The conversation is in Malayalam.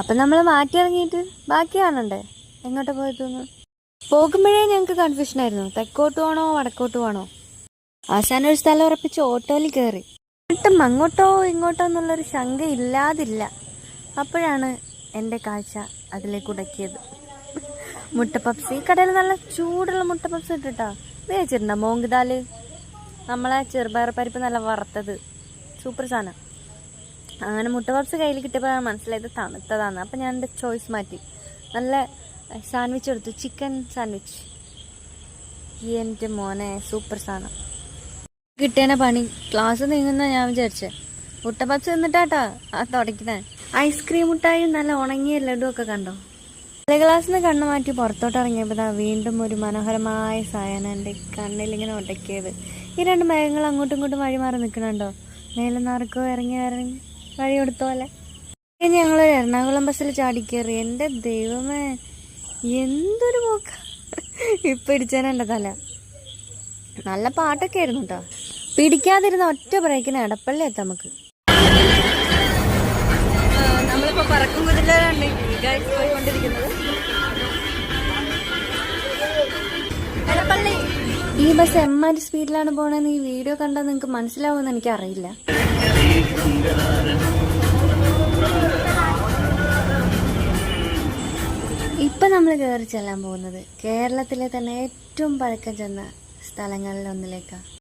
അപ്പം നമ്മൾ മാറ്റി ഇറങ്ങിയിട്ട് ബാക്കി കാണണ്ടേ എങ്ങോട്ടാ പോയതെന്ന്. പോകുമ്പോഴേ ഞങ്ങൾക്ക് കൺഫ്യൂഷനായിരുന്നു, തെക്കോട്ട് പോകണോ വടക്കോട്ട് പോകണോ. അവസാനം ഒരു സ്ഥലം ഉറപ്പിച്ച് ഓട്ടോയിൽ കയറി. എന്നിട്ടും അങ്ങോട്ടോ ഇങ്ങോട്ടോ എന്നുള്ളൊരു ശങ്ക ഇല്ലാതില്ല. അപ്പോഴാണ് എൻ്റെ കാഴ്ച അതിലേക്ക് ഉടക്കിയത്. മുട്ട പപ്സ്. ഈ കടയിൽ നല്ല ചൂടുള്ള മുട്ട പപ്സ് ഇട്ടിട്ടാ വേച്ചിട്ടുണ്ടോ മോങ്ക് ദാല്, നമ്മളെ ചെറുപയർ പരിപ്പ് നല്ല വറുത്തത്, സൂപ്പർ സാധനം. അങ്ങനെ മുട്ട പപ്സ് കയ്യിൽ കിട്ടിയപ്പോൾ മനസ്സിലായത് തണുത്തതാണ്. അപ്പം ഞാൻ എൻ്റെ ചോയ്സ് മാറ്റി, നല്ല സാൻഡ്വിച്ച് എടുത്തു, ചിക്കൻ സാൻഡ്വിച്ച്. എൻ്റെ മോനെ സൂപ്പർ സാധനം. കിട്ടിയനെ പണി ക്ലാസ് നീങ്ങുന്ന ഞാൻ വിചാരിച്ചേ. മുട്ട പപ്സ് തിന്നിട്ടാട്ടാ ആ തുടയ്ക്കുന്നത്. ഐസ്ക്രീം മുട്ടായി നല്ല ഉണങ്ങിയ ലഡു ഒക്കെ കണ്ടോ. ക്ലാസ്സിൽ നിന്ന് കണ്ണു മാറ്റി പുറത്തോട്ട് ഇറങ്ങിയപ്പോൾ വീണ്ടും ഒരു മനോഹരമായ സായന എൻ്റെ കണ്ണിലിങ്ങനെ ഉടക്കിയത്. ഈ രണ്ട് മേഘങ്ങൾ അങ്ങോട്ടും ഇങ്ങോട്ടും വഴി മാറി നിൽക്കണുണ്ടോ. മേലെ നിറക്കോ ഇറങ്ങി വഴി കൊടുത്തോലെ. ഇനി ഞങ്ങൾ എറണാകുളം ബസ്സിൽ ചാടിക്കേറി. എൻ്റെ ദൈവമേ എന്തൊരു പോക്ക. ഇപ്പം ഇടിച്ചേനെ തല. നല്ല പാട്ടൊക്കെ ആയിരുന്നു കേട്ടോ. പിടിക്കാതിരുന്ന ഒറ്റ ബ്രേക്കിന് എടപ്പള്ളി എത്താം നമുക്ക്. നമ്മളിപ്പോ പറക്കും കുതിരയിലാണ് പോയിക്കൊണ്ടിരിക്കുന്നത്. എടപ്പള്ളി. ഈ ബസ് എമ്മാതിരി സ്പീഡിലാണ് പോണെന്ന് ഈ വീഡിയോ കണ്ടാൽ നിങ്ങൾക്ക് മനസ്സിലാവുമെന്ന് എനിക്കറിയില്ല. ഇപ്പം നമ്മൾ കയറി ചെല്ലാൻ പോകുന്നത് കേരളത്തിലെ തന്നെ ഏറ്റവും പഴക്കം ചെന്ന സ്ഥലങ്ങളിൽ ഒന്നിലേക്കാണ്.